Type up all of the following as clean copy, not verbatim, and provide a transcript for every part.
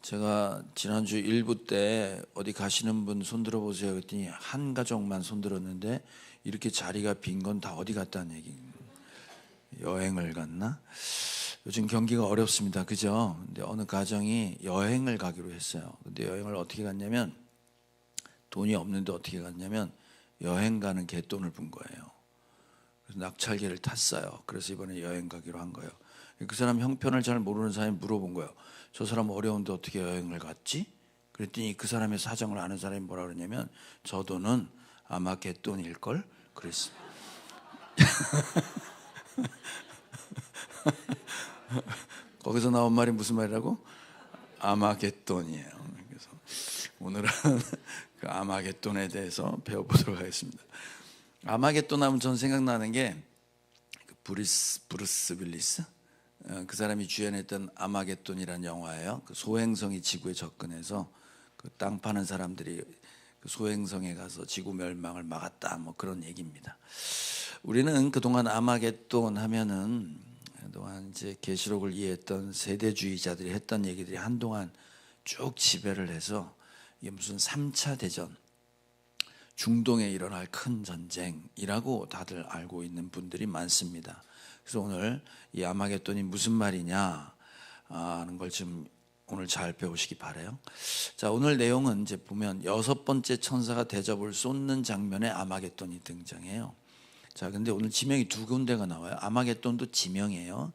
제가 지난주 1부 때 어디 가시는 분 손들어 보세요 그랬더니 한 가족만 손들었는데 이렇게 자리가 빈 건 다 어디 갔다는 얘기. 여행을 갔나? 요즘 경기가 어렵습니다. 그죠? 근데 어느 가정이 여행을 가기로 했어요. 근데 여행을 어떻게 갔냐면 돈이 없는데 어떻게 갔냐면 여행 가는 갯돈을 분 거예요. 그래서 낙찰기를 탔어요. 그래서 이번에 여행 가기로 한 거예요. 그 사람 형편을 잘 모르는 사람이 물어본 거예요. 저 사람 어려운데 어떻게 여행을 갔지? 그랬더니 그 사람의 사정을 아는 사람이 뭐라 그러냐면 저 돈은 아마 갯돈일걸? 그랬어요. 거기서 나온 말이 무슨 말이라고? 아마겟돈이에요. 그래서 오늘은 그 아마겟돈에 대해서 배워보도록 하겠습니다. 아마겟돈 하면 전 생각나는 게 브루스 윌리스, 그 사람이 주연했던 아마겟돈이라는 영화예요. 그 소행성이 지구에 접근해서 그 땅 파는 사람들이 그 소행성에 가서 지구 멸망을 막았다, 뭐 그런 얘기입니다. 우리는 그동안 아마겟돈 하면은 그동안 이제 계시록을 이해했던 세대주의자들이 했던 얘기들이 한동안 쭉 지배를 해서 이게 무슨 3차 대전, 중동에 일어날 큰 전쟁이라고 다들 알고 있는 분들이 많습니다. 그래서 오늘 이 아마겟돈이 무슨 말이냐 하는 걸 좀 오늘 잘 배우시기 바라요. 자, 오늘 내용은 이제 보면 6번째 천사가 대접을 쏟는 장면에 아마겟돈이 등장해요. 자, 근데 오늘 지명이 두 군데가 나와요. 아마겟돈도 지명이에요.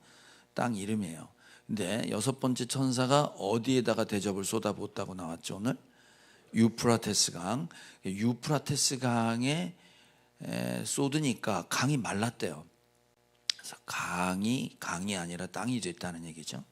땅 이름이에요. 근데 6번째 천사가 어디에다가 대접을 쏟아붓다고 나왔죠, 오늘? 유프라테스 강. 유프라테스 강에 쏟으니까 강이 말랐대요. 그래서 강이 아니라 땅이 됐다는 얘기죠.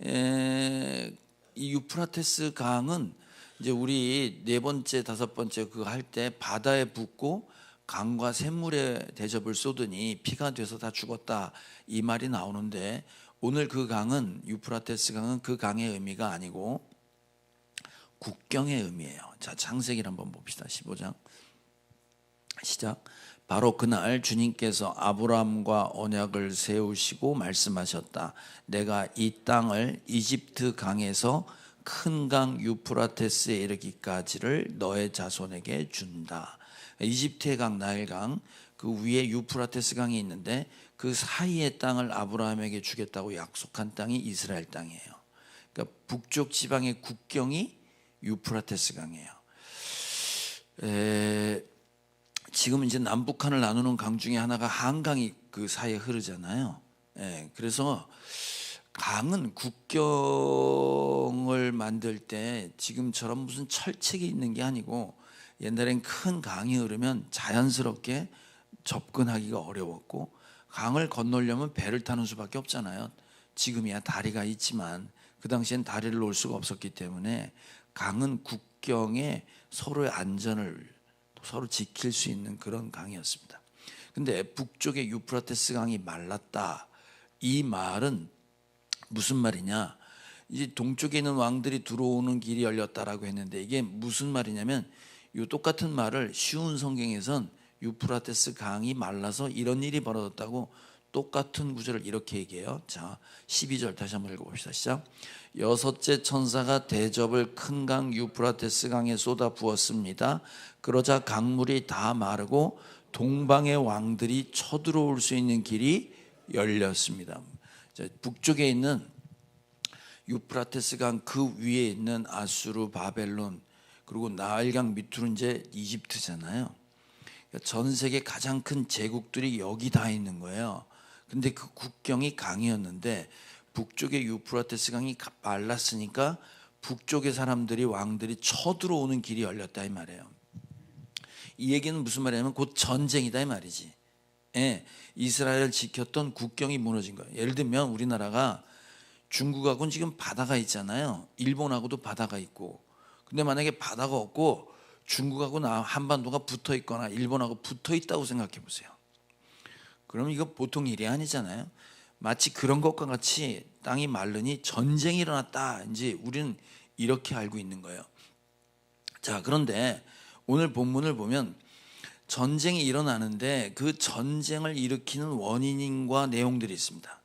이 유프라테스 강은 이제 우리 4번째, 5번째 그거 할 때 바다에 붓고 강과 샘물에 대접을 쏟으니 피가 돼서 다 죽었다, 이 말이 나오는데 오늘 그 강은, 유프라테스 강은 그 강의 의미가 아니고 국경의 의미예요. 자, 창세기를 한번 봅시다. 15장 시작. 바로 그날 주님께서 아브라함과 언약을 세우시고 말씀하셨다. 내가 이 땅을 이집트 강에서 큰 강 유프라테스에 이르기까지를 너의 자손에게 준다. 이집트의 강, 나일강, 그 위에 유프라테스 강이 있는데 그 사이의 땅을 아브라함에게 주겠다고 약속한 땅이 이스라엘 땅이에요. 그러니까 북쪽 지방의 국경이 유프라테스 강이에요. 지금 이제 남북한을 나누는 강 중에 하나가 한강이 그 사이에 흐르잖아요. 그래서 강은 국경을 만들 때 지금처럼 무슨 철책이 있는 게 아니고 옛날엔 큰 강이 흐르면 자연스럽게 접근하기가 어려웠고 강을 건너려면 배를 타는 수밖에 없잖아요. 지금이야 다리가 있지만 그 당시엔 다리를 놓을 수가 없었기 때문에 강은 국경에 서로의 안전을 서로 지킬 수 있는 그런 강이었습니다. 근데 북쪽의 유프라테스 강이 말랐다, 이 말은 무슨 말이냐? 이제 동쪽에 있는 왕들이 들어오는 길이 열렸다라고 했는데 이게 무슨 말이냐면 이 똑같은 말을 쉬운 성경에선 유프라테스 강이 말라서 이런 일이 벌어졌다고 똑같은 구절을 이렇게 얘기해요. 자, 12절 다시 한번 읽어봅시다. 시작. 6째 천사가 대접을 큰 강 유프라테스 강에 쏟아 부었습니다. 그러자 강물이 다 마르고 동방의 왕들이 쳐들어올 수 있는 길이 열렸습니다. 자, 북쪽에 있는 유프라테스 강 그 위에 있는 아수르, 바벨론, 그리고 나일강 밑으로 이제 이집트잖아요. 그러니까 전 세계 가장 큰 제국들이 여기 다 있는 거예요. 근데 그 국경이 강이었는데 북쪽의 유프라테스 강이 말랐으니까 북쪽의 사람들이, 왕들이 쳐들어오는 길이 열렸다, 이 말이에요. 이 얘기는 무슨 말이냐면 곧 전쟁이다, 이 말이지. 이스라엘을 지켰던 국경이 무너진 거예요. 예를 들면 우리나라가 중국하고는 지금 바다가 있잖아요. 일본하고도 바다가 있고. 근데 만약에 바다가 없고 중국하고 한반도가 붙어 있거나 일본하고 붙어 있다고 생각해 보세요. 그럼 이거 보통 일이 아니잖아요. 마치 그런 것과 같이 땅이 마르니 전쟁이 일어났다, 이제 우리는 이렇게 알고 있는 거예요. 자, 그런데 오늘 본문을 보면 전쟁이 일어나는데 그 전쟁을 일으키는 원인과 내용들이 있습니다.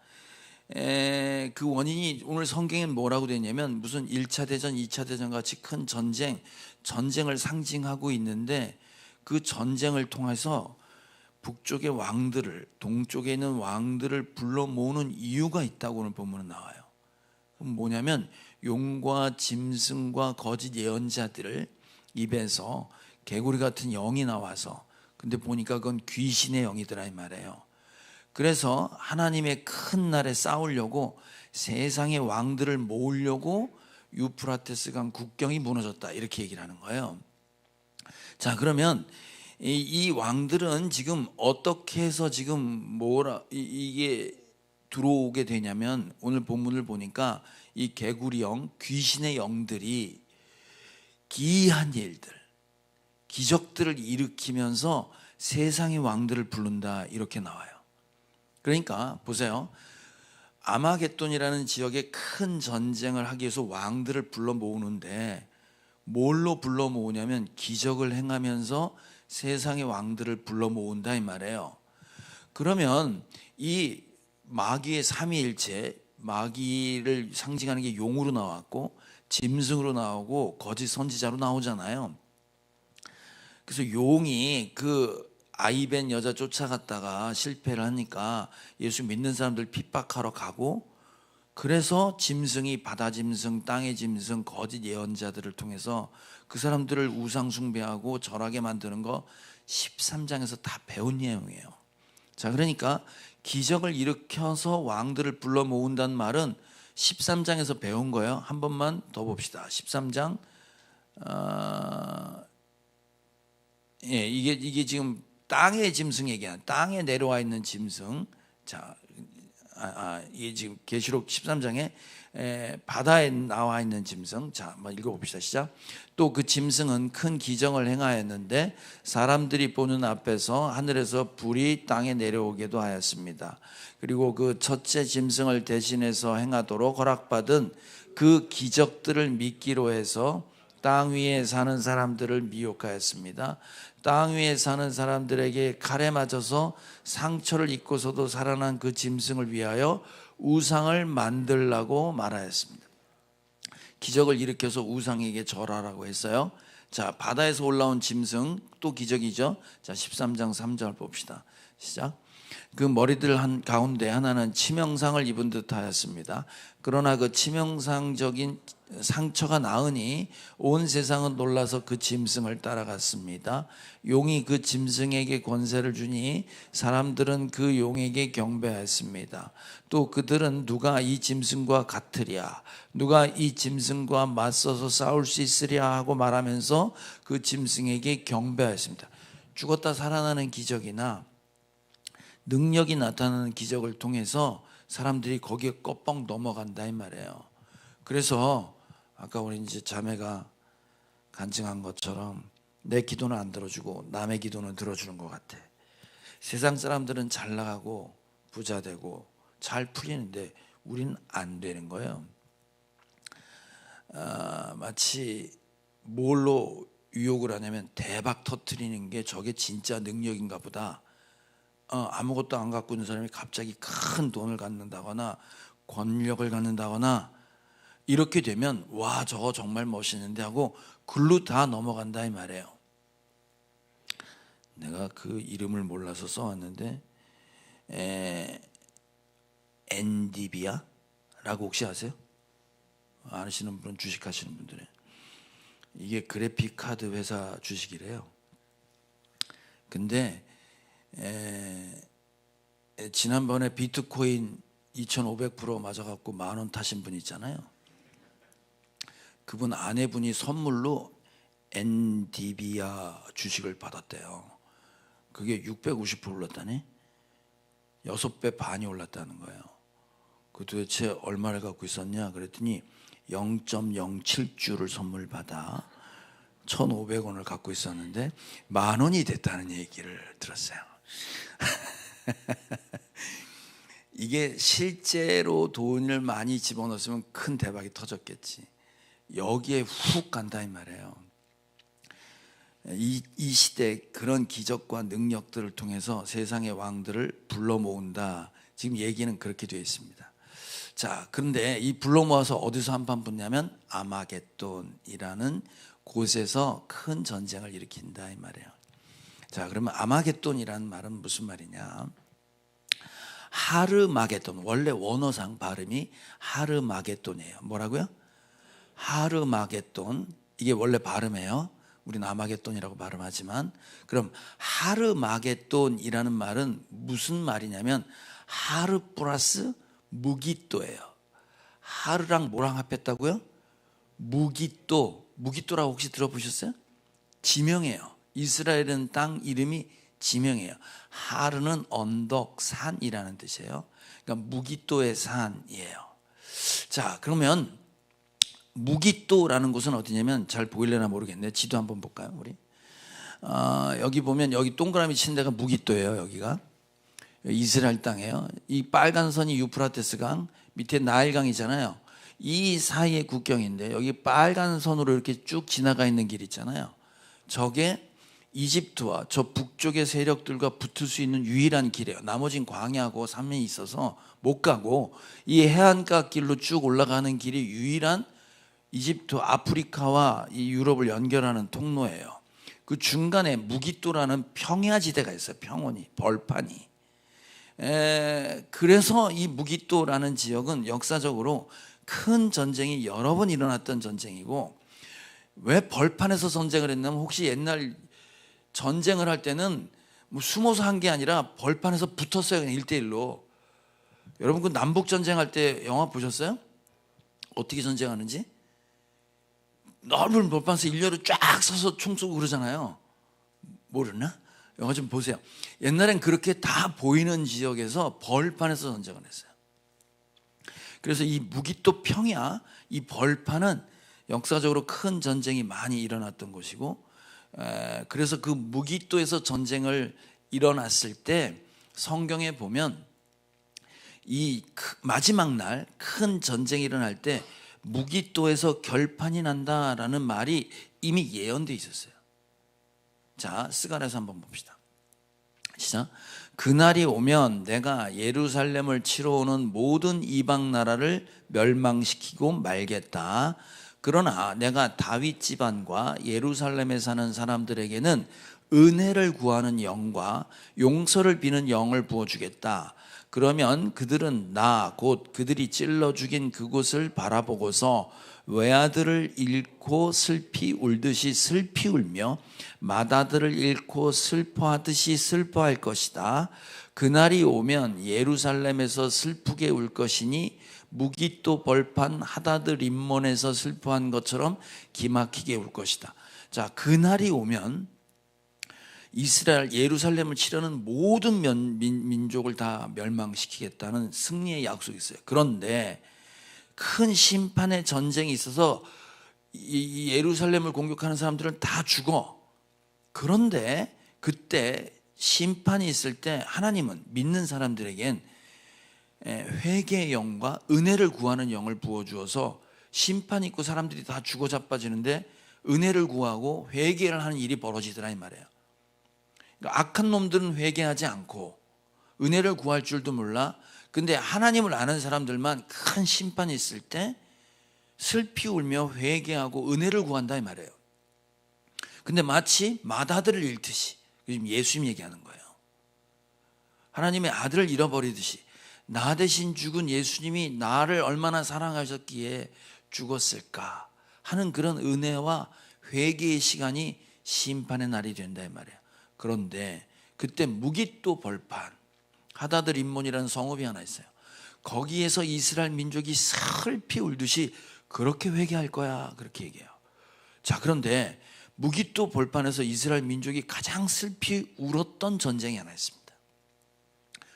그 원인이 오늘 성경엔 뭐라고 되냐면 무슨 1차 대전, 2차 대전 같이 큰 전쟁을 상징하고 있는데 그 전쟁을 통해서 북쪽의 왕들을, 동쪽에 있는 왕들을 불러 모으는 이유가 있다고 오늘 본문은 나와요. 그럼 뭐냐면 용과 짐승과 거짓 예언자들을 입에서 개구리 같은 영이 나와서, 근데 보니까 그건 귀신의 영이더라 이 말이에요. 그래서 하나님의 큰 날에 싸우려고 세상의 왕들을 모으려고 유프라테스 강 국경이 무너졌다, 이렇게 얘기를 하는 거예요. 자, 그러면 이 왕들은 지금 어떻게 해서 지금 이게 들어오게 되냐면, 오늘 본문을 보니까 이 개구리 영, 귀신의 영들이 기이한 일들, 기적들을 일으키면서 세상의 왕들을 부른다, 이렇게 나와요. 그러니까 보세요. 아마겟돈이라는 지역에 큰 전쟁을 하기 위해서 왕들을 불러 모으는데 뭘로 불러 모으냐면 기적을 행하면서 세상의 왕들을 불러 모은다 이 말이에요. 그러면 이 마귀의 삼위일체, 마귀를 상징하는 게 용으로 나왔고 짐승으로 나오고 거짓 선지자로 나오잖아요. 그래서 용이 그 아이벤 여자 쫓아갔다가 실패를 하니까 예수 믿는 사람들 핍박하러 가고, 그래서 짐승이 바다 짐승, 땅의 짐승, 거짓 예언자들을 통해서 그 사람들을 우상 숭배하고 절하게 만드는 거 13장에서 다 배운 내용이에요. 자, 그러니까 기적을 일으켜서 왕들을 불러 모은다는 말은 13장에서 배운 거예요. 한 번만 더 봅시다. 13장 이게 지금 땅의 짐승 얘기야. 땅에 내려와 있는 짐승. 자, 이게 지금 계시록 13장에 바다에 나와 있는 짐승. 자, 한번 읽어봅시다. 시작. 또 그 짐승은 큰 기적을 행하였는데 사람들이 보는 앞에서 하늘에서 불이 땅에 내려오게도 하였습니다. 그리고 그 첫째 짐승을 대신해서 행하도록 허락받은 그 기적들을 믿기로 해서 땅 위에 사는 사람들을 미혹하였습니다. 땅 위에 사는 사람들에게 칼에 맞아서 상처를 입고서도 살아난 그 짐승을 위하여 우상을 만들라고 말하였습니다. 기적을 일으켜서 우상에게 절하라고 했어요. 자, 바다에서 올라온 짐승, 또 기적이죠. 자, 13장 3절 봅시다. 시작. 그 머리들 가운데 하나는 치명상을 입은 듯 하였습니다. 그러나 그 치명상적인 상처가 나으니 온 세상은 놀라서 그 짐승을 따라갔습니다. 용이 그 짐승에게 권세를 주니 사람들은 그 용에게 경배했습니다. 또 그들은 누가 이 짐승과 같으랴, 누가 이 짐승과 맞서서 싸울 수 있으랴 하고 말하면서 그 짐승에게 경배했습니다. 죽었다 살아나는 기적이나 능력이 나타나는 기적을 통해서 사람들이 거기에 껍벅 넘어간다 이 말이에요. 그래서 아까 우리 이제 자매가 간증한 것처럼 내 기도는 안 들어주고 남의 기도는 들어주는 것 같아. 세상 사람들은 잘 나가고 부자 되고 잘 풀리는데 우리는 안 되는 거예요. 마치 뭘로 유혹을 하냐면 대박 터트리는 게 저게 진짜 능력인가 보다. 아무것도 안 갖고 있는 사람이 갑자기 큰 돈을 갖는다거나 권력을 갖는다거나 이렇게 되면 와, 저거 정말 멋있는데 하고 글로 다 넘어간다 이 말이에요. 내가 그 이름을 몰라서 써왔는데 엔디비아라고 혹시 아세요? 아시는 분은 주식하시는 분들은 이게 그래픽 카드 회사 주식이래요. 근데 지난번에 비트코인 2500% 맞아갖고 10,000원 타신 분 있잖아요. 그분 아내분이 선물로 엔디비아 주식을 받았대요. 그게 650% 올랐다네. 6배 반이 올랐다는 거예요. 그 도대체 얼마를 갖고 있었냐 그랬더니 0.07주를 선물 받아 1,500원을 갖고 있었는데 10,000원이 됐다는 얘기를 들었어요. 이게 실제로 돈을 많이 집어넣었으면 큰 대박이 터졌겠지. 여기에 훅 간다 이 말이에요. 이 시대 그런 기적과 능력들을 통해서 세상의 왕들을 불러 모은다. 지금 얘기는 그렇게 되어 있습니다. 자, 그런데 이 불러 모아서 어디서 한판 붙냐면 아마겟돈이라는 곳에서 큰 전쟁을 일으킨다 이 말이에요. 자, 그러면 아마겟돈이라는 말은 무슨 말이냐? 하르마겟돈, 원래 원어상 발음이 하르마겟돈이에요. 뭐라고요? 하르마겟돈. 이게 원래 발음이에요. 우리는 아마겟돈이라고 발음하지만, 그럼 하르마겟돈이라는 말은 무슨 말이냐면 하르 플러스 무기또예요. 하르랑 뭐랑 합했다고요? 무기또. 무기또라고 혹시 들어보셨어요? 지명이에요. 이스라엘은 땅 이름이 지명이에요. 하르는 언덕, 산이라는 뜻이에요. 그러니까 무기또의 산이에요. 자, 그러면 무기또라는 곳은 어디냐면, 잘 보이려나 모르겠네요. 지도 한번 볼까요, 우리? 여기 보면 여기 동그라미 친 데가 무기또예요. 여기가 이스라엘 땅이에요. 이 빨간 선이 유프라테스 강, 밑에 나일강이잖아요. 이 사이의 국경인데, 여기 빨간 선으로 이렇게 쭉 지나가 있는 길 있잖아요. 저게 이집트와 저 북쪽의 세력들과 붙을 수 있는 유일한 길이에요. 나머진 광야고 산면이 있어서 못 가고, 이 해안가 길로 쭉 올라가는 길이 유일한 이집트, 아프리카와 이 유럽을 연결하는 통로예요. 그 중간에 무기또라는 평야지대가 있어요. 평원이, 벌판이. 그래서 이 무기또라는 지역은 역사적으로 큰 전쟁이 여러 번 일어났던 전쟁이고, 왜 벌판에서 전쟁을 했냐면, 혹시 옛날 전쟁을 할 때는 뭐 숨어서 한 게 아니라 벌판에서 붙었어요. 그냥 1대1로. 여러분 그 남북 전쟁할 때 영화 보셨어요? 어떻게 전쟁하는지? 넓은 벌판에서 일렬로 쫙 서서 총 쏘고 그러잖아요. 모르나? 영화 좀 보세요. 옛날엔 그렇게 다 보이는 지역에서 벌판에서 전쟁을 했어요. 그래서 이 무기또 평야, 이 벌판은 역사적으로 큰 전쟁이 많이 일어났던 곳이고, 그래서 그 무기또에서 전쟁을 일어났을 때 성경에 보면 이 마지막 날 큰 전쟁이 일어날 때 무기또에서 결판이 난다라는 말이 이미 예언되어 있었어요. 자, 스가랴서 한번 봅시다. 시작. 그날이 오면 내가 예루살렘을 치러 오는 모든 이방 나라를 멸망시키고 말겠다. 그러나 내가 다윗 집안과 예루살렘에 사는 사람들에게는 은혜를 구하는 영과 용서를 비는 영을 부어주겠다. 그러면 그들은 나 곧 그들이 찔러 죽인 그곳을 바라보고서 외아들을 잃고 슬피 울듯이 슬피 울며 맏아들을 잃고 슬퍼하듯이 슬퍼할 것이다. 그날이 오면 예루살렘에서 슬프게 울 것이니 무기또 벌판 하다드 림몬에서 슬퍼한 것처럼 기막히게 울 것이다. 자, 그날이 오면 이스라엘 예루살렘을 치려는 모든 민족을 다 멸망시키겠다는 승리의 약속이 있어요. 그런데 큰 심판의 전쟁이 있어서 이 예루살렘을 공격하는 사람들은 다 죽어. 그런데 그때 심판이 있을 때 하나님은 믿는 사람들에겐 회개의 영과 은혜를 구하는 영을 부어주어서 심판이 있고 사람들이 다 죽어 자빠지는데 은혜를 구하고 회개를 하는 일이 벌어지더라 이 말이에요. 그러니까 악한 놈들은 회개하지 않고 은혜를 구할 줄도 몰라. 근데 하나님을 아는 사람들만 큰 심판이 있을 때 슬피 울며 회개하고 은혜를 구한다 이 말이에요. 근데 마치 맏아들을 잃듯이, 지금 예수님 얘기하는 거예요. 하나님의 아들을 잃어버리듯이 나 대신 죽은 예수님이 나를 얼마나 사랑하셨기에 죽었을까 하는 그런 은혜와 회개의 시간이 심판의 날이 된다 이 말이에요. 그런데 그때 무기또 벌판 하다드 림몬이라는 성읍이 하나 있어요. 거기에서 이스라엘 민족이 슬피 울듯이 그렇게 회개할 거야, 그렇게 얘기해요. 자, 그런데 무기또 벌판에서 이스라엘 민족이 가장 슬피 울었던 전쟁이 하나 있습니다.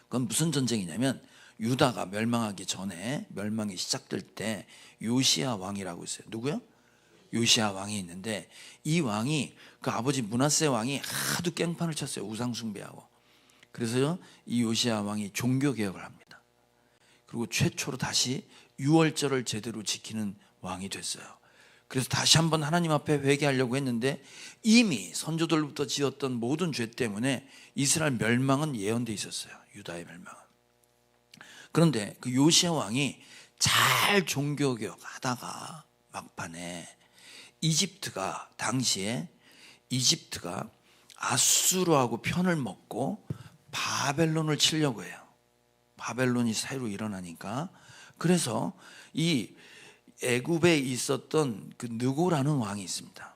그건 무슨 전쟁이냐면, 유다가 멸망하기 전에, 멸망이 시작될 때 요시야 왕이라고 있어요. 누구요? 요시야 왕이 있는데, 이 왕이 그 아버지 므낫세 왕이 하도 깽판을 쳤어요. 우상 숭배하고. 그래서 이 요시야 왕이 종교 개혁을 합니다. 그리고 최초로 다시 유월절을 제대로 지키는 왕이 됐어요. 그래서 다시 한번 하나님 앞에 회개하려고 했는데, 이미 선조들부터 지었던 모든 죄 때문에 이스라엘 멸망은 예언돼 있었어요. 유다의 멸망은. 그런데 그 요시야 왕이 잘 종교개혁 하다가 막판에 당시에 이집트가 아수르하고 편을 먹고 바벨론을 치려고 해요. 바벨론이 새로 일어나니까. 그래서 이 애굽에 있었던 그 느고라는 왕이 있습니다.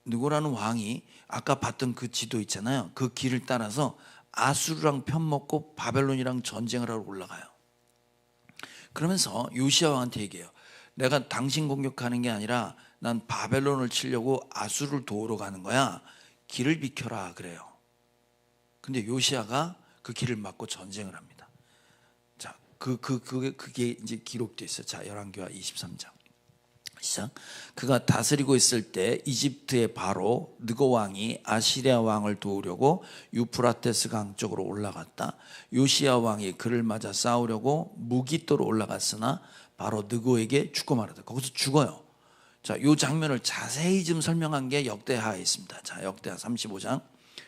느고라는 왕이 아까 봤던 그 지도 있잖아요. 그 길을 따라서 아수르랑 편먹고 바벨론이랑 전쟁을 하러 올라가요. 그러면서 요시야 왕한테 얘기해요. 내가 당신 공격하는 게 아니라 난 바벨론을 치려고 아수르를 도우러 가는 거야. 길을 비켜라 그래요. 근데 요시야가 그 길을 막고 전쟁을 합니다. 자, 그게 이제 기록돼 있어요. 자, 열왕기하 23장. 시작. 그가 다스리고 있을 때 이집트의 바로 느고 왕이 아시리아 왕을 도우려고 유프라테스 강 쪽으로 올라갔다. 요시야 왕이 그를 맞아 싸우려고 무기또로 올라갔으나 바로 느고에게 죽고 말았다. 거기서 죽어요. 자, 이 장면을 자세히 좀 설명한 게 역대하에 있습니다. 자, 역대하 35장.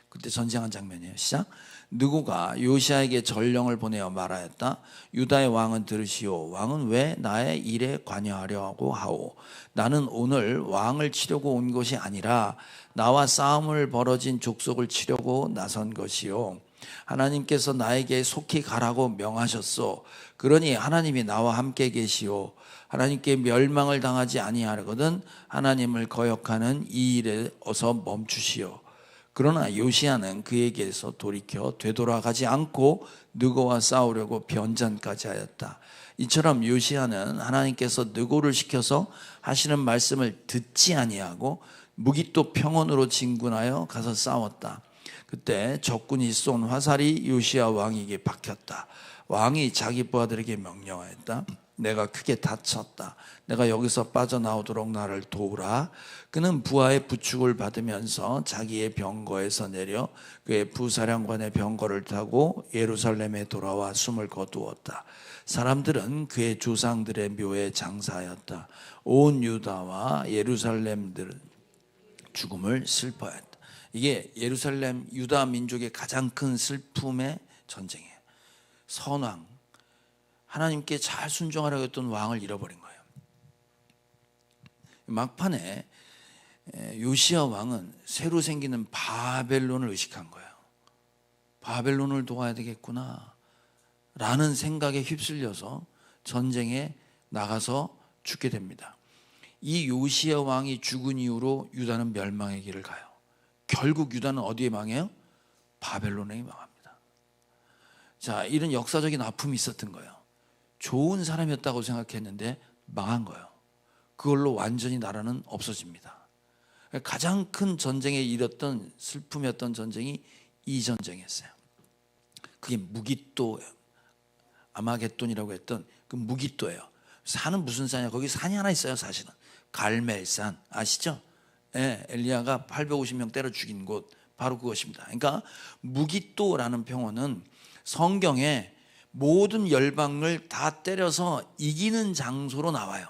그때 전쟁한 장면이에요. 시작. 느고가 요시야에게 전령을 보내어 말하였다. 유다의 왕은 들으시오. 왕은 왜 나의 일에 관여하려고 하오? 나는 오늘 왕을 치려고 온 것이 아니라 나와 싸움을 벌어진 족속을 치려고 나선 것이요. 하나님께서 나에게 속히 가라고 명하셨소. 그러니 하나님이 나와 함께 계시오. 하나님께 멸망을 당하지 아니하거든 하나님을 거역하는 이 일에 어서 멈추시오. 그러나 요시야는 그에게서 돌이켜 되돌아가지 않고 느고와 싸우려고 변전까지 하였다. 이처럼 요시야는 하나님께서 느고를 시켜서 하시는 말씀을 듣지 아니하고 무기또 평원으로 진군하여 가서 싸웠다. 그때 적군이 쏜 화살이 요시야 왕에게 박혔다. 왕이 자기 부하들에게 명령하였다. 내가 크게 다쳤다. 내가 여기서 빠져나오도록 나를 도우라. 그는 부하의 부축을 받으면서 자기의 병거에서 내려 그의 부사령관의 병거를 타고 예루살렘에 돌아와 숨을 거두었다. 사람들은 그의 조상들의 묘에 장사하였다. 온 유다와 예루살렘들은 죽음을 슬퍼했다. 이게 예루살렘 유다 민족의 가장 큰 슬픔의 전쟁이에요. 선왕, 하나님께 잘 순종하려고 했던 왕을 잃어버린 거예요. 막판에 요시야 왕은 새로 생기는 바벨론을 의식한 거예요. 바벨론을 도와야 되겠구나 라는 생각에 휩쓸려서 전쟁에 나가서 죽게 됩니다. 이 요시야 왕이 죽은 이후로 유다는 멸망의 길을 가요. 결국 유다는 어디에 망해요? 바벨론에 망합니다. 자, 이런 역사적인 아픔이 있었던 거예요. 좋은 사람이었다고 생각했는데 망한 거예요. 그걸로 완전히 나라는 없어집니다. 가장 큰 전쟁에 이뤘던 슬픔이었던 전쟁이 이 전쟁이었어요. 그게 무기또 아마겟돈이라고 했던 그 무기또예요. 산은 무슨 산이야? 거기 산이 하나 있어요. 사실은 갈멜산 아시죠? 예, 엘리야가 850명 때려 죽인 곳 바로 그것입니다. 그러니까 무기또라는 평원은 성경에 모든 열방을 다 때려서 이기는 장소로 나와요.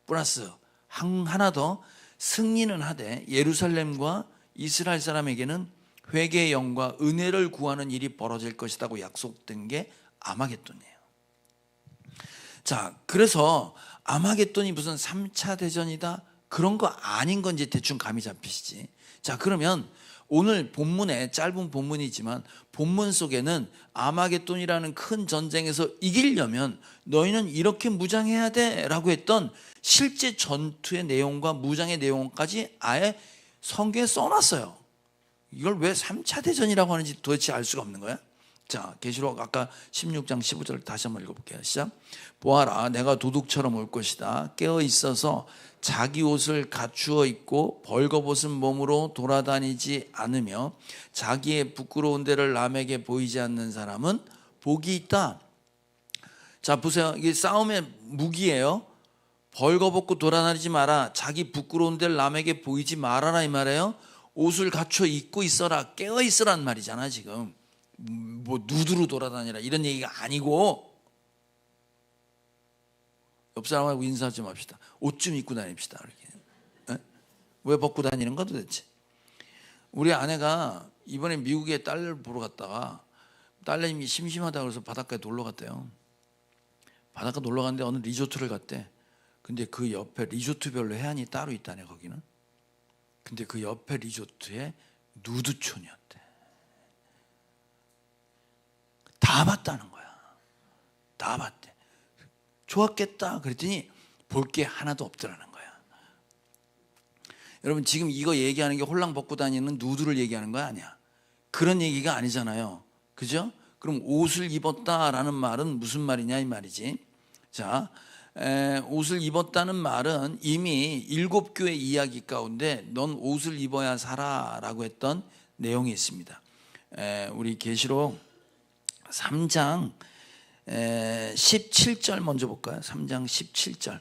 플러스 하나 더 승리는 하되 예루살렘과 이스라엘 사람에게는 회개의 영과 은혜를 구하는 일이 벌어질 것이라고 약속된 게 아마겟돈이에요. 자, 그래서 아마겟돈이 무슨 3차 대전이다 그런 거 아닌 건지 대충 감이 잡히시지. 자, 그러면 오늘 본문에 짧은 본문이지만 본문 속에는 아마겟돈이라는 큰 전쟁에서 이기려면 너희는 이렇게 무장해야 돼 라고 했던 실제 전투의 내용과 무장의 내용까지 아예 성경에 써놨어요. 이걸 왜 3차 대전이라고 하는지 도대체 알 수가 없는 거야. 자, 계시록 아까 16장 15절 다시 한번 읽어볼게요. 시작. 보아라, 내가 도둑처럼 올 것이다. 깨어 있어서 자기 옷을 갖추어 입고 벌거벗은 몸으로 돌아다니지 않으며 자기의 부끄러운 데를 남에게 보이지 않는 사람은 복이 있다. 자, 보세요. 이게 싸움의 무기예요. 벌거벗고 돌아다니지 마라. 자기 부끄러운 데를 남에게 보이지 말아라 이 말이에요. 옷을 갖춰 입고 있어라. 깨어 있으란 말이잖아. 지금 뭐 누드로 돌아다니라 이런 얘기가 아니고, 옆 사람하고 인사 좀 합시다. 옷 좀 입고 다닙시다. 이렇게. 에? 왜 벗고 다니는 거 도대체? 우리 아내가 이번에 미국에 딸을 보러 갔다가 딸내미 심심하다고 해서 바닷가에 놀러 갔대요. 바닷가 놀러 갔는데 어느 리조트를 갔대. 근데 그 옆에 리조트별로 해안이 따로 있다네 거기는. 근데 그 옆에 리조트에 누드촌이었대. 다 봤다는 거야. 다 봤대. 좋았겠다 그랬더니 볼 게 하나도 없더라는 거야. 여러분 지금 이거 얘기하는 게 홀랑 벗고 다니는 누드를 얘기하는 거 아니야. 그런 얘기가 아니잖아요. 그죠? 그럼 옷을 입었다라는 말은 무슨 말이냐 이 말이지. 자, 옷을 입었다는 말은 이미 7교회 이야기 가운데 넌 옷을 입어야 살아라고 했던 내용이 있습니다. 우리 계시록 3장 17절 먼저 볼까요? 3장 17절.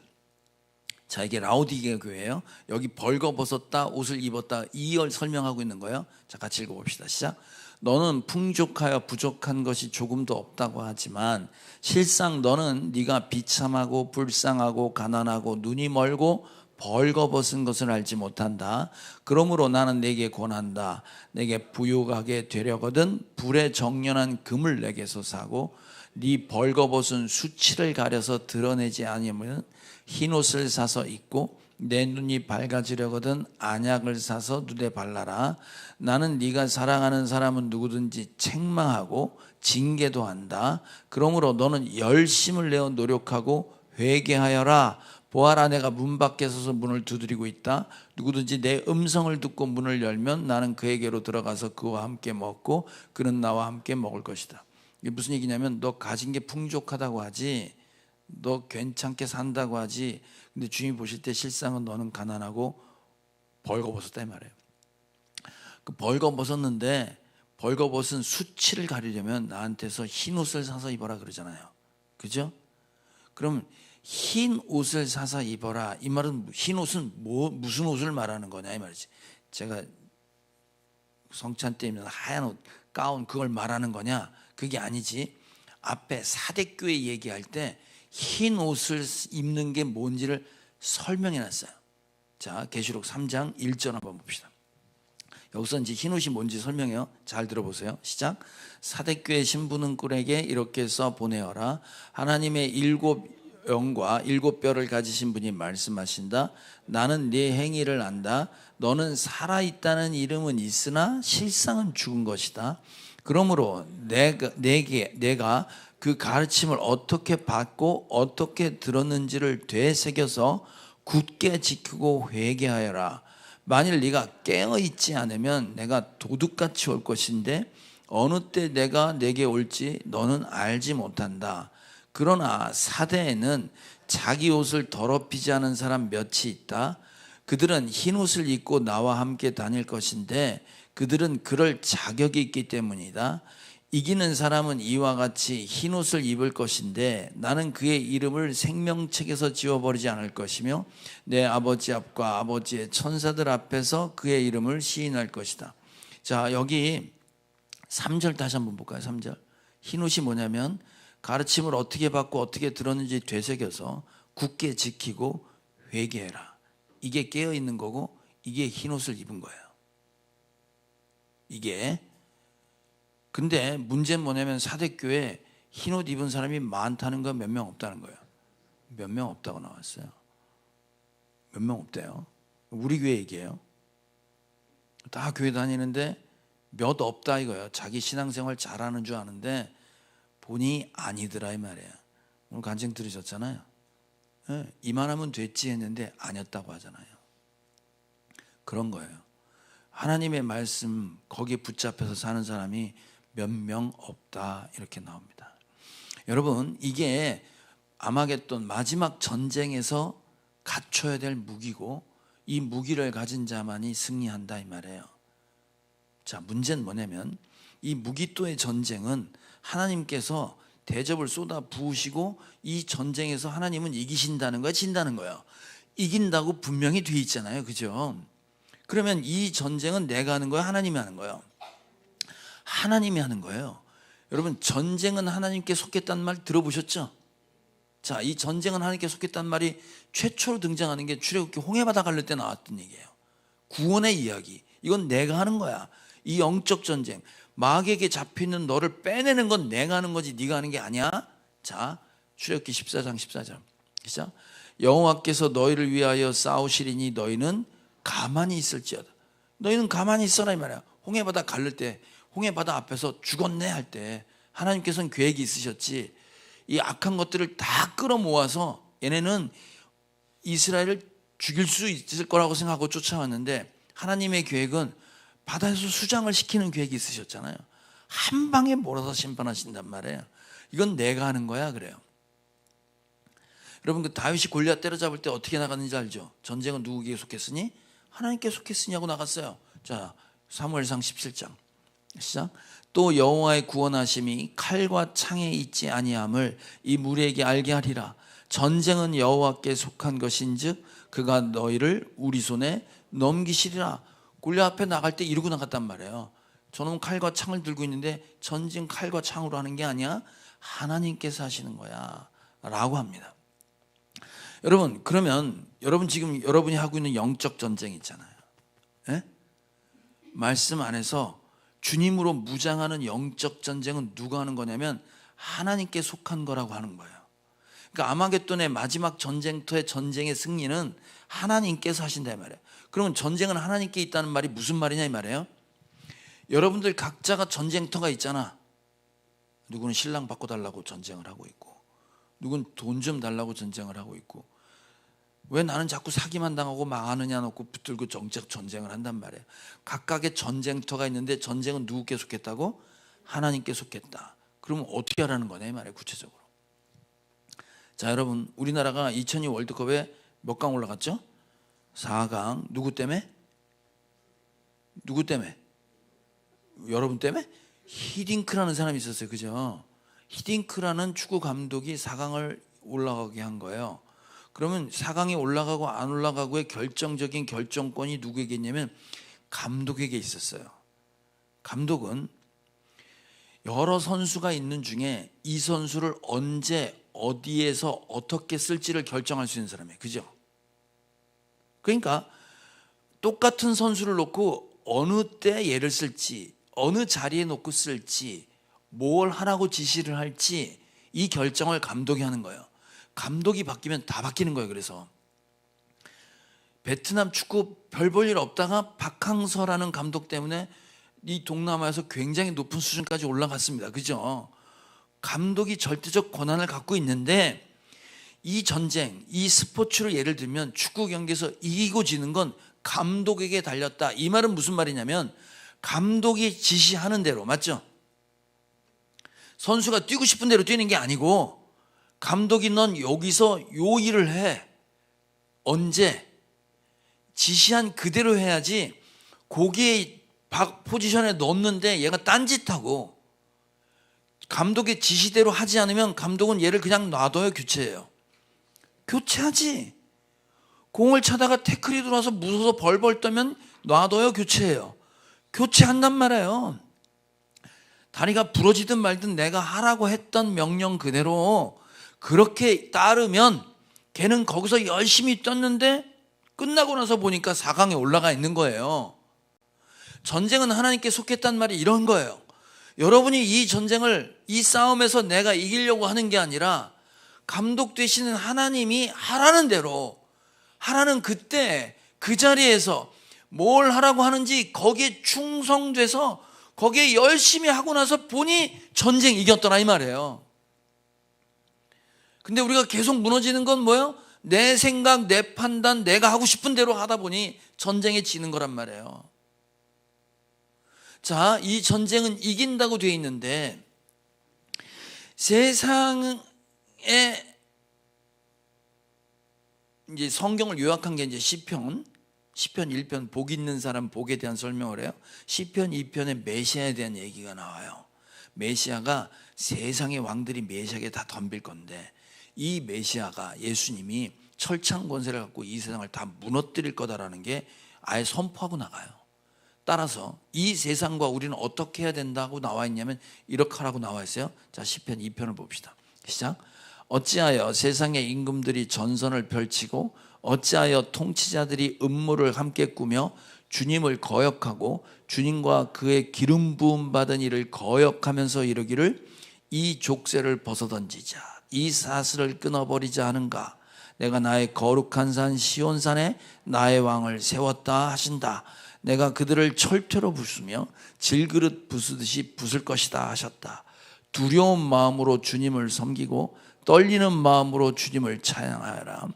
자, 이게 라오디게 교회예요. 여기 벌거벗었다, 옷을 입었다, 이걸 설명하고 있는 거예요. 자, 같이 읽어봅시다. 시작. 너는 풍족하여 부족한 것이 조금도 없다고 하지만 실상 너는 네가 비참하고 불쌍하고 가난하고 눈이 멀고 벌거벗은 것을 알지 못한다. 그러므로 나는 내게 권한다. 내게 부유하게 되려거든 불에 정련한 금을 내게서 사고 네 벌거벗은 수치를 가려서 드러내지 아니하면 흰옷을 사서 입고 내 눈이 밝아지려거든 안약을 사서 눈에 발라라. 나는 네가 사랑하는 사람은 누구든지 책망하고 징계도 한다. 그러므로 너는 열심을 내어 노력하고 회개하여라. 보아라, 내가 문 밖에 서서 문을 두드리고 있다. 누구든지 내 음성을 듣고 문을 열면 나는 그에게로 들어가서 그와 함께 먹고 그는 나와 함께 먹을 것이다. 이게 무슨 얘기냐면 너 가진 게 풍족하다고 하지, 너 괜찮게 산다고 하지, 근데 주님이 보실 때 실상은 너는 가난하고 벌거벗었다 이 말이에요. 그 벌거벗었는데 벌거벗은 수치를 가리려면 나한테서 흰 옷을 사서 입어라 그러잖아요. 그죠? 그럼 흰 옷을 사서 입어라 이 말은 흰 옷은 무슨 옷을 말하는 거냐 이 말이지. 제가 성찬 때 입는 하얀 옷 가운 그걸 말하는 거냐? 그게 아니지. 앞에 사대교회 얘기할 때 흰 옷을 입는 게 뭔지를 설명해 놨어요. 자, 계시록 3장 1절 한번 봅시다. 여기서 이제 흰 옷이 뭔지 설명해요. 잘 들어보세요. 시작. 사대교회 신부는꾼에게 이렇게 써 보내어라. 하나님의 7영과 7뼈를 가지신 분이 말씀하신다. 나는 네 행위를 안다. 너는 살아있다는 이름은 있으나 실상은 죽은 것이다. 그러므로 내가 그 가르침을 어떻게 받고 어떻게 들었는지를 되새겨서 굳게 지키고 회개하여라. 만일 네가 깨어있지 않으면 내가 도둑같이 올 것인데 어느 때 내가 내게 올지 너는 알지 못한다. 그러나 사대에는 자기 옷을 더럽히지 않은 사람 몇이 있다. 그들은 흰 옷을 입고 나와 함께 다닐 것인데 그들은 그럴 자격이 있기 때문이다. 이기는 사람은 이와 같이 흰 옷을 입을 것인데 나는 그의 이름을 생명책에서 지워버리지 않을 것이며 내 아버지 앞과 아버지의 천사들 앞에서 그의 이름을 시인할 것이다. 자, 여기 3절 다시 한번 볼까요? 3절. 흰 옷이 뭐냐면 가르침을 어떻게 받고 어떻게 들었는지 되새겨서 굳게 지키고 회개해라. 이게 깨어있는 거고 이게 흰 옷을 입은 거예요. 이게. 근데 문제는 뭐냐면 사대교회 흰 옷 입은 사람이 많다는 건 몇 명 없다는 거예요. 몇 명 없다고 나왔어요. 몇 명 없대요. 우리 교회 얘기예요. 다 교회 다니는데 몇 없다 이거예요. 자기 신앙생활 잘하는 줄 아는데 본인이 아니더라 이 말이에요. 오늘 간증 들으셨잖아요. 네, 이만하면 됐지 했는데 아니었다고 하잖아요. 그런 거예요. 하나님의 말씀 거기에 붙잡혀서 사는 사람이 몇 명 없다 이렇게 나옵니다. 여러분 이게 아마겟돈 마지막 전쟁에서 갖춰야 될 무기고 이 무기를 가진 자만이 승리한다 이 말이에요. 자, 문제는 뭐냐면 이 무기또의 전쟁은 하나님께서 대접을 쏟아 부으시고 이 전쟁에서 하나님은 이기신다는 거야, 진다는 거예요? 이긴다고 분명히 돼 있잖아요. 그죠? 그러면 이 전쟁은 내가 하는 거예요, 하나님이 하는 거예요? 하나님이 하는 거예요. 여러분 전쟁은 하나님께 속했다는 말 들어보셨죠? 자, 이 전쟁은 하나님께 속했다는 말이 최초로 등장하는 게 출애굽기 홍해바다 갈릴 때 나왔던 얘기예요. 구원의 이야기. 이건 내가 하는 거야. 이 영적 전쟁. 마귀에게 잡히는 너를 빼내는 건 내가 하는 거지 네가 하는 게 아니야. 자, 출애굽기 14장 14절 시작. 여호와께서 너희를 위하여 싸우시리니 너희는 가만히 있을지어다. 너희는 가만히 있어라 이 말이야. 홍해바다 가를 때, 홍해바다 앞에서 죽었네 할 때 하나님께서는 계획이 있으셨지. 이 악한 것들을 다 끌어모아서 얘네는 이스라엘을 죽일 수 있을 거라고 생각하고 쫓아왔는데 하나님의 계획은 바다에서 수장을 시키는 계획이 있으셨잖아요. 한 방에 몰아서 심판하신단 말이에요. 이건 내가 하는 거야 그래요. 여러분 그 다윗이 골리앗 때려잡을 때 어떻게 나갔는지 알죠? 전쟁은 누구에게 속했으니? 하나님께 속했으니 하고 나갔어요. 자, 사무엘상 17장 시작. 또 여호와의 구원하심이 칼과 창에 있지 아니함을 이 무리에게 알게 하리라. 전쟁은 여호와께 속한 것인즉 그가 너희를 우리 손에 넘기시리라. 골리앗 앞에 나갈 때 이러고 나갔단 말이에요. 저놈은 칼과 창을 들고 있는데 전쟁 칼과 창으로 하는 게 아니야. 하나님께서 하시는 거야 라고 합니다. 여러분 그러면 여러분 지금 여러분이 하고 있는 영적 전쟁 있잖아요. 예? 말씀 안에서 주님으로 무장하는 영적 전쟁은 누가 하는 거냐면 하나님께 속한 거라고 하는 거예요. 그러니까 아마겟돈의 마지막 전쟁터의 전쟁의 승리는 하나님께서 하신다 이 말이에요. 그러면 전쟁은 하나님께 있다는 말이 무슨 말이냐 이 말이에요. 여러분들 각자가 전쟁터가 있잖아. 누구는 신랑 바꿔달라고 전쟁을 하고 있고 누구는 돈 좀 달라고 전쟁을 하고 있고 왜 나는 자꾸 사기만 당하고 망하느냐 놓고 붙들고 정책 전쟁을 한단 말이에요. 각각의 전쟁터가 있는데 전쟁은 누구께 속했다고? 하나님께 속했다. 그러면 어떻게 하라는 거냐 이 말이에요 구체적으로. 자 여러분 우리나라가 2002 월드컵에 몇 강 올라갔죠? 4강. 누구 때문에? 누구 때문에? 여러분 때문에? 히딩크라는 사람이 있었어요. 그죠? 히딩크라는 축구 감독이 4강을 올라가게 한 거예요. 그러면 4강에 올라가고 안 올라가고의 결정적인 결정권이 누구에게 있냐면 감독에게 있었어요. 감독은 여러 선수가 있는 중에 이 선수를 언제 어디에서 어떻게 쓸지를 결정할 수 있는 사람이에요. 그죠? 그러니까 똑같은 선수를 놓고 어느 때 얘를 쓸지 어느 자리에 놓고 쓸지 뭘 하라고 지시를 할지 이 결정을 감독이 하는 거예요. 감독이 바뀌면 다 바뀌는 거예요. 그래서 베트남 축구 별 볼 일 없다가 박항서라는 감독 때문에 이 동남아에서 굉장히 높은 수준까지 올라갔습니다. 그죠? 감독이 절대적 권한을 갖고 있는데 이 전쟁, 이 스포츠를 예를 들면 축구 경기에서 이기고 지는 건 감독에게 달렸다. 이 말은 무슨 말이냐면 감독이 지시하는 대로, 맞죠? 선수가 뛰고 싶은 대로 뛰는 게 아니고 감독이 넌 여기서 요 일을 해. 언제? 지시한 그대로 해야지 거기에 포지션에 넣었는데 얘가 딴짓하고 감독의 지시대로 하지 않으면 감독은 얘를 그냥 놔둬요. 교체해요. 교체하지. 공을 차다가 태클이 들어와서 무서워서 벌벌 떠면 놔둬요. 교체해요. 교체한단 말이에요. 다리가 부러지든 말든 내가 하라고 했던 명령 그대로 그렇게 따르면 걔는 거기서 열심히 뛰었는데 끝나고 나서 보니까 4강에 올라가 있는 거예요. 전쟁은 하나님께 속했단 말이 이런 거예요. 여러분이 이 전쟁을 이 싸움에서 내가 이기려고 하는 게 아니라 감독 되시는 하나님이 하라는 대로 하라는 그때 그 자리에서 뭘 하라고 하는지 거기에 충성돼서 거기에 열심히 하고 나서 보니 전쟁 이겼더라 이 말이에요. 근데 우리가 계속 무너지는 건 뭐예요? 내 생각, 내 판단, 내가 하고 싶은 대로 하다 보니 전쟁에 지는 거란 말이에요. 자, 이 전쟁은 이긴다고 되어 있는데 세상에 이제 성경을 요약한 게 이제 시편 1편 복 있는 사람 복에 대한 설명을 해요. 시편 2편에 메시아에 대한 얘기가 나와요. 메시아가 세상의 왕들이 메시아에게 다 덤빌 건데 이 메시아가 예수님이 철창 권세를 갖고 이 세상을 다 무너뜨릴 거다라는 게 아예 선포하고 나가요. 따라서 이 세상과 우리는 어떻게 해야 된다고 나와 있냐면 이렇게 하라고 나와 있어요. 자, 시편 2편을 봅시다. 시작. 어찌하여 세상의 임금들이 전선을 펼치고 어찌하여 통치자들이 음모를 함께 꾸며 주님을 거역하고 주님과 그의 기름 부음 받은 이를 거역하면서 이르기를 이 족쇄를 벗어던지자. 이 사슬을 끊어버리지 않은가. 내가 나의 거룩한 산 시온산에 나의 왕을 세웠다 하신다. 내가 그들을 철퇴로 부수며 질그릇 부수듯이 부술 것이다 하셨다. 두려운 마음으로 주님을 섬기고 떨리는 마음으로 주님을 찬양하여라.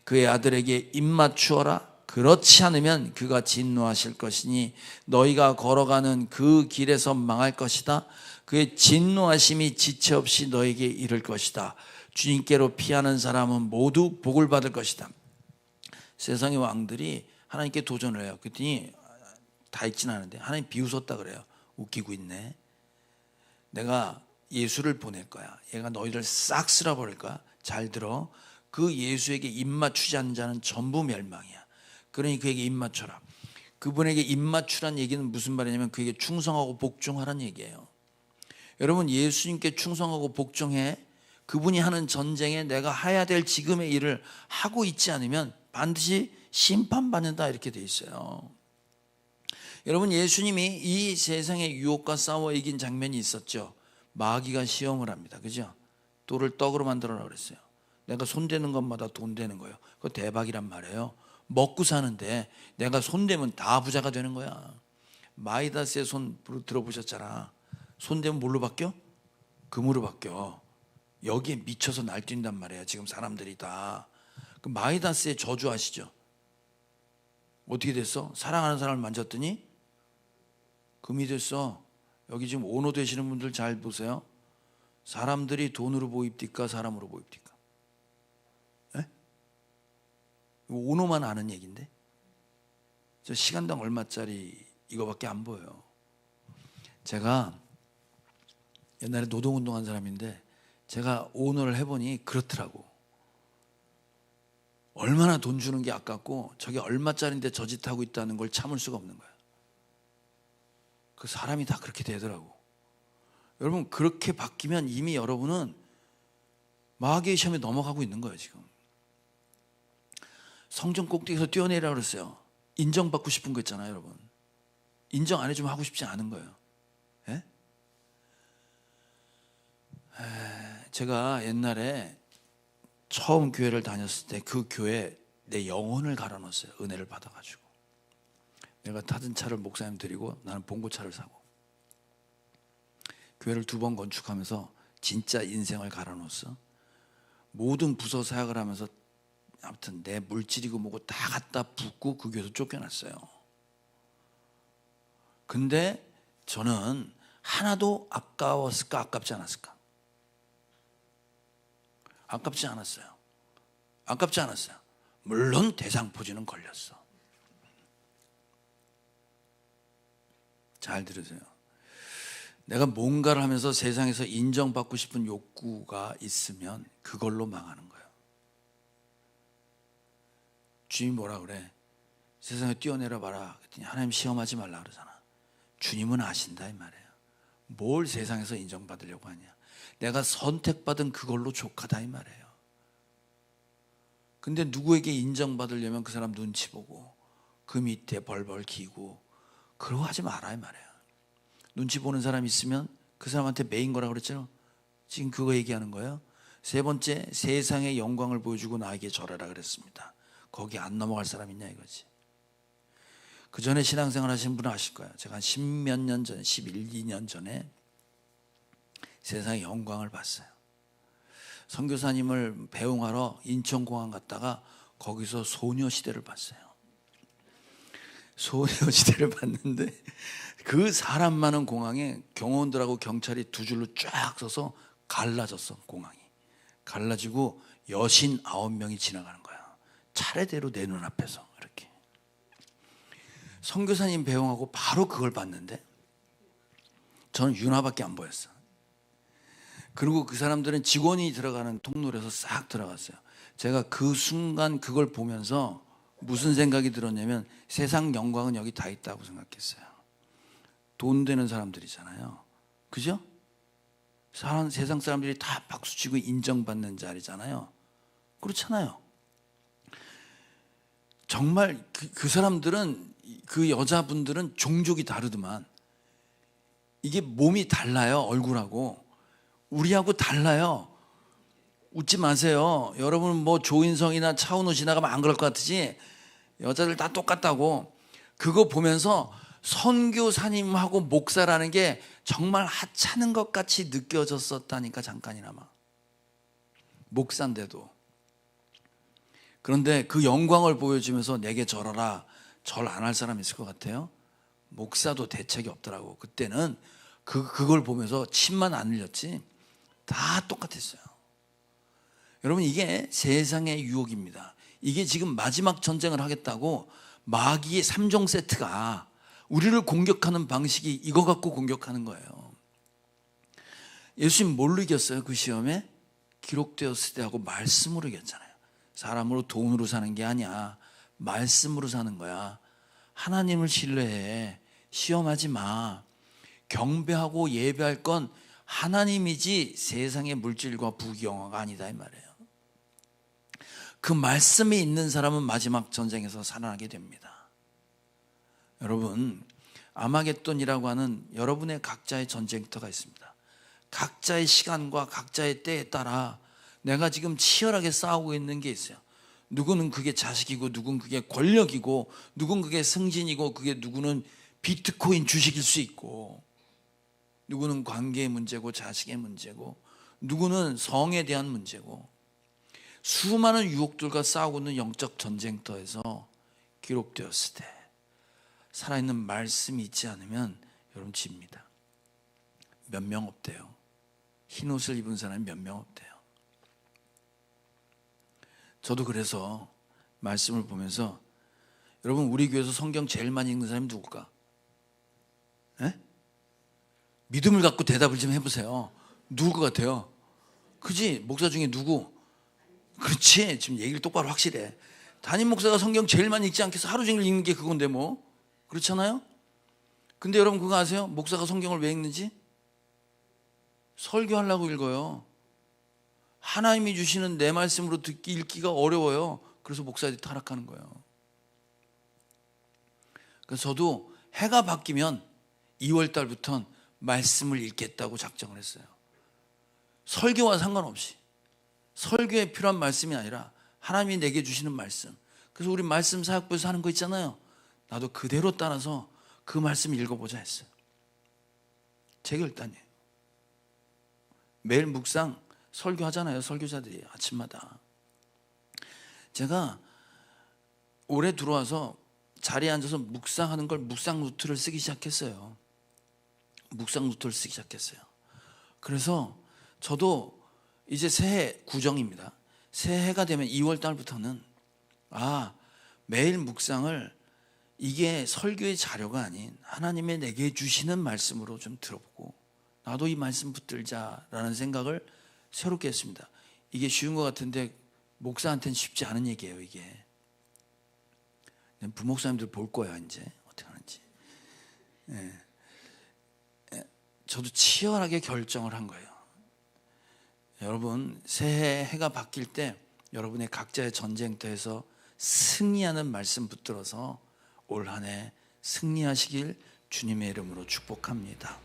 그의 아들에게 입맞추어라. 그렇지 않으면 그가 진노하실 것이니 너희가 걸어가는 그 길에서 망할 것이다. 그의 진노하심이 지체 없이 너에게 이를 것이다. 주님께로 피하는 사람은 모두 복을 받을 것이다. 세상의 왕들이 하나님께 도전을 해요. 그랬더니 다 읽진 않은데 하나님 비웃었다 그래요. 웃기고 있네. 내가 예수를 보낼 거야. 얘가 너희를 싹 쓸어버릴 거야. 잘 들어. 그 예수에게 입맞추지 않는 자는 전부 멸망이야. 그러니 그에게 입맞춰라. 그분에게 입맞추란 얘기는 무슨 말이냐면 그에게 충성하고 복종하란 얘기예요. 여러분, 예수님께 충성하고 복종해. 그분이 하는 전쟁에 내가 해야 될 지금의 일을 하고 있지 않으면 반드시 심판받는다 이렇게 돼 있어요. 여러분, 예수님이 이 세상의 유혹과 싸워 이긴 장면이 있었죠. 마귀가 시험을 합니다. 그죠? 돌을 떡으로 만들어라 그랬어요. 내가 손대는 것마다 돈 되는 거예요. 그거 대박이란 말이에요. 먹고 사는데 내가 손대면 다 부자가 되는 거야. 마이다스의 손 들어보셨잖아. 손대면 뭘로 바뀌어? 금으로 바뀌어. 여기에 미쳐서 날뛴단 말이에요. 지금 사람들이 다. 그 마이다스의 저주 아시죠? 어떻게 됐어? 사랑하는 사람을 만졌더니 금이 됐어. 여기 지금 오너 되시는 분들 잘 보세요. 사람들이 돈으로 보입니까? 사람으로 보입니까? 에? 오너만 아는 얘기인데. 저 시간당 얼마짜리 이거밖에 안 보여요. 제가 옛날에 노동운동한 사람인데 제가 오너를 해보니 그렇더라고. 얼마나 돈 주는 게 아깝고 저게 얼마짜리인데 저 짓 하고 있다는 걸 참을 수가 없는 거야. 그 사람이 다 그렇게 되더라고. 여러분, 그렇게 바뀌면 이미 여러분은 마귀의 시험에 넘어가고 있는 거예요. 지금 성전 꼭대기에서 뛰어내리라고 그랬어요. 인정받고 싶은 거 있잖아요. 여러분, 인정 안 해주면 하고 싶지 않은 거예요. 예? 제가 옛날에 처음 교회를 다녔을 때 그 교회에 내 영혼을 갈아넣었어요. 은혜를 받아가지고. 내가 타던 차를 목사님 드리고 나는 봉고차를 사고 교회를 2번 건축하면서 진짜 인생을 갈아넣었어. 모든 부서 사역을 하면서 아무튼 내 물질이고 뭐고 다 갖다 붓고 그 교회에서 쫓겨났어요. 근데 저는 하나도 아까웠을까 아깝지 않았을까? 아깝지 않았어요. 아깝지 않았어요. 물론 대상포진은 걸렸어. 잘 들으세요. 내가 뭔가를 하면서 세상에서 인정받고 싶은 욕구가 있으면 그걸로 망하는 거예요. 주님이 뭐라 그래? 세상에 뛰어내려 봐라. 그랬더니 하나님 시험하지 말라 그러잖아. 주님은 아신다 이 말이에요. 뭘 세상에서 인정받으려고 하냐. 내가 선택받은 그걸로 족하다 이 말이에요. 근데 누구에게 인정받으려면 그 사람 눈치 보고 그 밑에 벌벌 기고 그러고 하지 마라 이 말이에요. 눈치 보는 사람 있으면 그 사람한테 매인 거라고 그랬죠. 지금 그거 얘기하는 거예요. 3번째, 세상의 영광을 보여주고 나에게 절하라 그랬습니다. 거기 안 넘어갈 사람 있냐 이거지. 그 전에 신앙생활 하신 분은 아실 거예요. 제가 한 10몇 년 전에 11, 2년 전에 세상의 영광을 봤어요. 선교사님을 배웅하러 인천공항 갔다가 거기서 소녀시대를 봤어요. 소녀시대를 봤는데 그 사람 많은 공항에 경호원들하고 경찰이 2줄로 쫙 서서 갈라졌어. 공항이 갈라지고 여신 9명이 지나가는 거야. 차례대로 내 눈앞에서 이렇게. 선교사님 배웅하고 바로 그걸 봤는데 저는 윤화밖에 안 보였어. 그리고 그 사람들은 직원이 들어가는 통로에서 싹 들어갔어요. 제가 그 순간 그걸 보면서 무슨 생각이 들었냐면 세상 영광은 여기 다 있다고 생각했어요. 돈 되는 사람들이잖아요. 그죠? 세상 사람들이 다 박수치고 인정받는 자리잖아요. 그렇잖아요. 정말 그 사람들은, 그 여자분들은 종족이 다르더만 이게 몸이 달라요. 얼굴하고 우리하고 달라요. 웃지 마세요. 여러분 뭐 조인성이나 차은우 지나가면 안 그럴 것 같으지? 여자들 다 똑같다고. 그거 보면서 선교사님하고 목사라는 게 정말 하찮은 것 같이 느껴졌었다니까, 잠깐이나마. 목사인데도. 그런데 그 영광을 보여주면서 내게 절하라, 절 안 할 사람 있을 것 같아요? 목사도 대책이 없더라고. 그때는 그걸 보면서 침만 안 흘렸지 다 똑같았어요. 여러분, 이게 세상의 유혹입니다. 이게 지금 마지막 전쟁을 하겠다고 마귀의 3종 세트가 우리를 공격하는 방식이 이거 갖고 공격하는 거예요. 예수님 뭘로 이겼어요? 그 시험에 기록되었을 때 하고 말씀으로 이겼잖아요. 사람으로 돈으로 사는 게 아니야. 말씀으로 사는 거야. 하나님을 신뢰해. 시험하지 마. 경배하고 예배할 건 하나님이지 세상의 물질과 부귀영화가 아니다, 이 말이에요. 그 말씀이 있는 사람은 마지막 전쟁에서 살아나게 됩니다. 여러분, 아마겟돈이라고 하는 여러분의 각자의 전쟁터가 있습니다. 각자의 시간과 각자의 때에 따라 내가 지금 치열하게 싸우고 있는 게 있어요. 누구는 그게 자식이고, 누구는 그게 권력이고, 누구는 그게 승진이고, 그게 누구는 비트코인 주식일 수 있고, 누구는 관계의 문제고 자식의 문제고, 누구는 성에 대한 문제고, 수많은 유혹들과 싸우고 있는 영적 전쟁터에서 기록되었을 때 살아있는 말씀이 있지 않으면 여러분 집니다. 몇 명 없대요. 흰 옷을 입은 사람이 몇 명 없대요. 저도 그래서 말씀을 보면서, 여러분 우리 교회에서 성경 제일 많이 읽는 사람이 누굴까? 에? 믿음을 갖고 대답을 좀 해보세요. 누굴 것 같아요? 그지? 목사 중에 누구? 그렇지, 지금 얘기를 똑바로 확실해. 담임 목사가 성경 제일 많이 읽지 않겠어? 하루 종일 읽는 게 그건데 뭐. 그렇잖아요? 근데 여러분 그거 아세요? 목사가 성경을 왜 읽는지? 설교하려고 읽어요. 하나님이 주시는 내 말씀으로 읽기가 어려워요. 그래서 목사들이 타락하는 거예요. 그래서 저도 해가 바뀌면 2월 달부터는 말씀을 읽겠다고 작정을 했어요. 설교와 상관없이. 설교에 필요한 말씀이 아니라 하나님이 내게 주시는 말씀. 그래서 우리 말씀 사역부에서 하는 거 있잖아요. 나도 그대로 따라서 그 말씀 읽어보자 했어요. 제 결단이에요. 매일 묵상 설교하잖아요. 설교자들이 아침마다. 제가 올해 들어와서 자리에 앉아서 묵상하는 걸 묵상 노트를 쓰기 시작했어요. 묵상 노트를 쓰기 시작했어요. 그래서 저도 이제 새해 구정입니다. 새해가 되면 2월 달부터는 매일 묵상을 이게 설교의 자료가 아닌 하나님의 내게 주시는 말씀으로 좀 들어보고 나도 이 말씀 붙들자라는 생각을 새롭게 했습니다. 이게 쉬운 것 같은데 목사한테는 쉽지 않은 얘기예요. 이게 부목사님들 볼 거야 이제 어떻게 하는지. 저도 치열하게 결정을 한 거예요. 여러분 새해 해가 바뀔 때 여러분의 각자의 전쟁터에서 승리하는 말씀 붙들어서 올 한 해 승리하시길 주님의 이름으로 축복합니다.